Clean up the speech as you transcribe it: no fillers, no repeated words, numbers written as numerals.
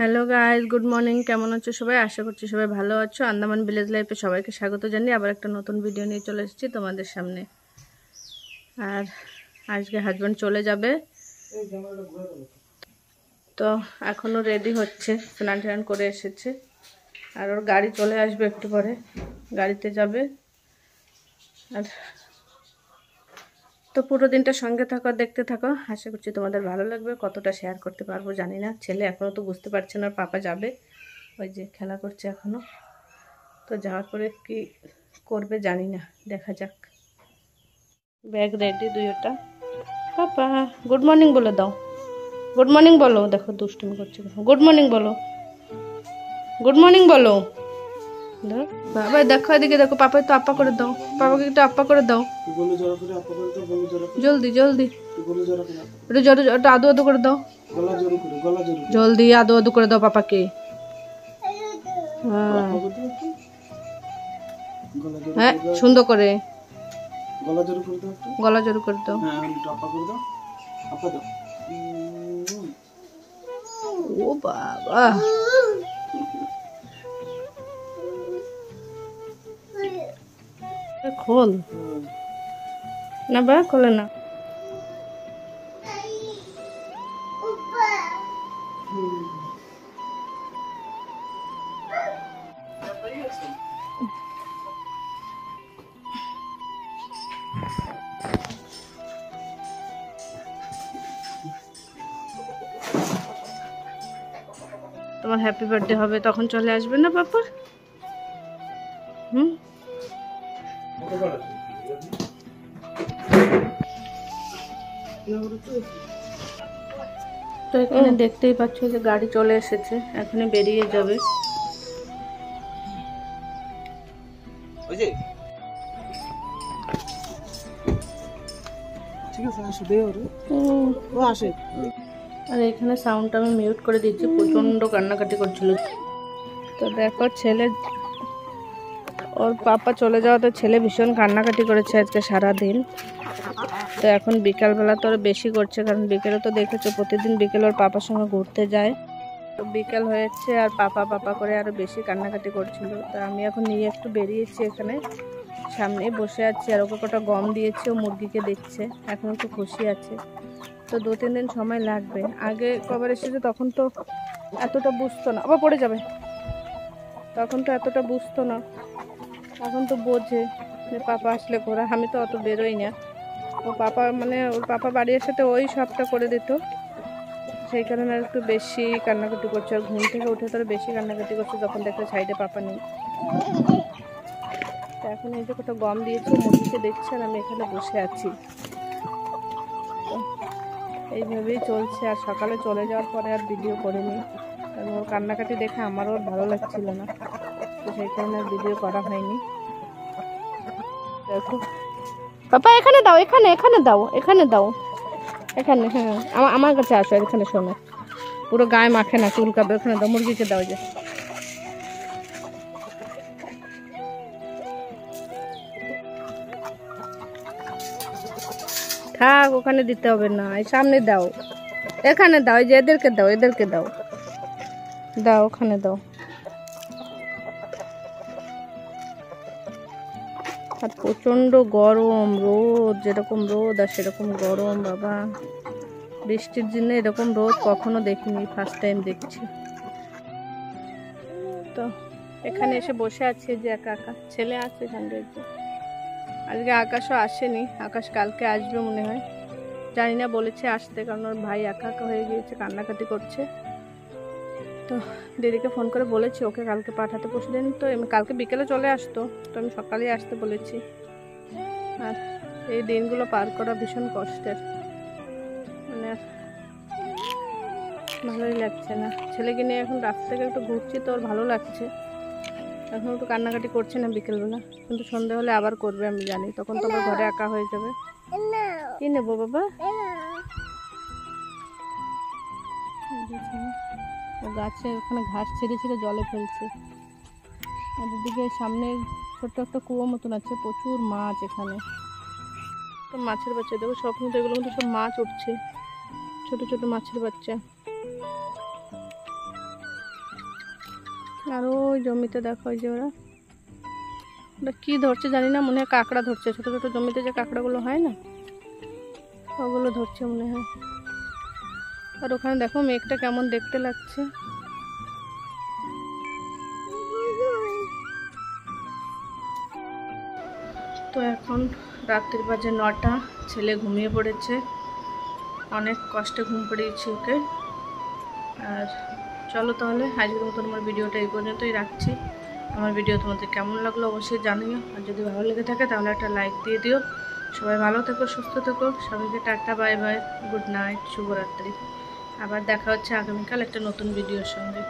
Hello guys, good morning. কেমন আছো সবাই? আশা করছি সবাই ভালো আছো। আন্দামান ভিলেজ লাইফে সবাইকে স্বাগত জানিয়ে আবার একটা নতুন ভিডিও নিয়ে চলে এসেছি তোমাদের সামনে। আর আজকে হাজব্যান্ড চলে যাবে, তো এখনও রেডি হচ্ছে, স্নান টান করে এসেছে। আর ওর গাড়ি চলে আসবে একটু পরে, গাড়িতে যাবে। আর তো পুরো দিনটা সঙ্গে থাকো, দেখতে থাকো। আশা করছি তোমাদের ভালো লাগবে। কতটা শেয়ার করতে পারবো জানি না। ছেলে এখনও তো বুঝতে পারছে না পাপা যাবে, ওই যে খেলা করছে এখনও। তো যাওয়ার পরে কি করবে জানি না, দেখা যাক। ব্যাগ রেডি দুইটা। পাপা গুড মর্নিং বলে দাও, গুড মর্নিং বলো। দেখো দুষ্টুমি করছে, গুড মর্নিং বলো, গুড মর্নিং বলো। বাবা দেখো এদিকে দেখো, পাপাই তো আপ্পা করে দাও, পাপাকে একটু আপ্পা করে দাও, জলদি জলদি। একটু জোরে একটু আদু আদু করে দাও, জলদি আদু আদু করে দাও পাপাকে। হ্যাঁ সুন্দর করে গলা জোর করে দাও। ও বাবা, খোল না বা খোলে না। তোমার হ্যাপি বার্থডে হবে, তখন চলে আসবে না পাপা? তো এখানে দেখতেই পাচ্ছ যে গাড়ি চলে এসেছে, এখানে বেরিয়ে যাবে। আর এখানে সাউন্ডটা আমি মিউট করে দিচ্ছি, প্রচন্ড কান্নাকাটি করছিল। তো দেখো ছেলে, ওর পাপা চলে যাওয়াতে ছেলে ভীষণ কান্নাকাটি করেছে আজকে সারাদিন। তো এখন বিকালবেলা তো আরো বেশি করছে, কারণ বিকেলে তো দেখেছো প্রতিদিন বিকেল ওর পাপার সঙ্গে ঘুরতে যায়। তো বিকেল হয়েছে আর পাপা পাপা করে আরো বেশি কান্নাকাটি করছিল। তো আমি এখন নিয়ে একটু বেরিয়েছি, এখানে সামনে বসে আছি। আর ওকে কটা গম দিয়েছি, ও মুরগিকে দেখছে, এখন একটু খুশি আছে। তো 2-3 দিন সময় লাগবে। আগে কবার এসেছে তখন তো এতটা বুঝতো না, আবার পড়ে যাবে। তখন তো এতটা বুঝতো না, এখন তো বোঝে যে পাপা আসলে ঘোরা। আমি তো অত বেরোই না, ও পাপা মানে ওর পাপা বাড়ি আসাতে ওই সবটা করে দিত, সেই কারণে আর একটু বেশি কান্নাকাটি করছে। আর ঘুম থেকে উঠে তারা বেশি কান্নাকাটি করছে যখন দেখে সাইডে পাপা নেই। তো এখন এই যে কত গম দিয়েছে, মুরগিকে দেখছে আর আমি এখানে বসে আছি। এইভাবেই চলছে। আর সকালে চলে যাওয়ার পরে আর ভিডিও করিনি, কারণ ওর কান্নাকাটি দেখে আমারও ভালো লাগছিল না, তো সেই কারণে আর ভিডিও করা হয়নি। দেখো পাপা এখানে দাও, এখানে এখানে দাও, এখানে দাও, এখানে। হ্যাঁ আমার কাছে আসো, এখানে শোনো, পুরো গায়ে মাখে না, চুলকাবে। ওখানে দাও, মুরগিকে দাও। যে থাক, ওখানে দিতে হবে না, এই সামনে দাও, এখানে দাও, এই যে এদেরকে দাও, এদেরকে দাও, দাও ওখানে দাও। আর প্রচন্ড গরম, রোদ যেরকম রোদ আর সেরকম গরম বাবা। বৃষ্টির জন্য এরকম রোদ কখনো দেখিনি, ফার্স্ট টাইম দেখছি। তো এখানে এসে বসে আছি যে একা একা, ছেলে আছে এখানে রয়েছে। আজকে আকাশও আসেনি, আকাশ কালকে আসবে মনে হয়, জানি না, বলেছে আসতে, কারণ ওর ভাই একা একা হয়ে গিয়েছে, কান্নাকাটি করছে। তো দিদিকে ফোন করে বলেছি ওকে কালকে পাঠাতে, পরশুদিন তো কালকে বিকেলে চলে আসতো, তো আমি সকালেই আসতে বলেছি। আর এই দিনগুলো পার করা ভীষণ কষ্টের, মানে ভালোই লাগছে না। ছেলেকে নিয়ে এখন রাত থেকে একটু ঘুরছি, তো ওর ভালো লাগছে। এখন একটু কান্নাকাটি করছে না বিকেলবেলা, কিন্তু সন্ধে হলে আবার করবে আমি জানি, তখন তো আমার ঘরে একা হয়ে যাবে। কি নেবো বাবা? গাছে ওখানে ঘাস ছেড়ে ছেড়ে জলে ফেলছে। আর এদিকে সামনে ছোট্ট একটা কুয়ো মতন আছে, প্রচুর মাছ এখানে। তো মাছের বাচ্চা দেখো, স্বপ্ন তো এগুলো মধ্যে সব মাছ উঠছে, ছোট ছোট মাছের বাচ্চা। আর ওই জমিতে দেখো ওই যে ওরা কি ধরছে জানি না, মনে হয় কাঁকড়া ধরছে। ছোট ছোট জমিতে যে কাঁকড়াগুলো হয় না, ওগুলো ধরছে মনে হয়। আর ওখানে দেখো মেঘটা কেমন দেখতে লাগছে। তো এখন রাত্রির বাজে 9টা, ছেলে ঘুমিয়ে পড়েছে, অনেক কষ্টে ঘুম পড়িয়েছি ওকে। আর চলো তাহলে আজকের মতো আমার ভিডিওটা এই পর্যন্তই রাখছি। আমার ভিডিও তোমাদের কেমন লাগলো অবশ্যই জানিও, আর যদি ভালো লেগে থাকে তাহলে একটা লাইক দিয়ে দিও। সবাই ভালো থেকো, সুস্থ থেকো, সবাইকে tata, bye bye, good night, শুভরাত্রি। আবার দেখা হচ্ছে আগামীকাল একটা নতুন ভিডিওর সঙ্গে।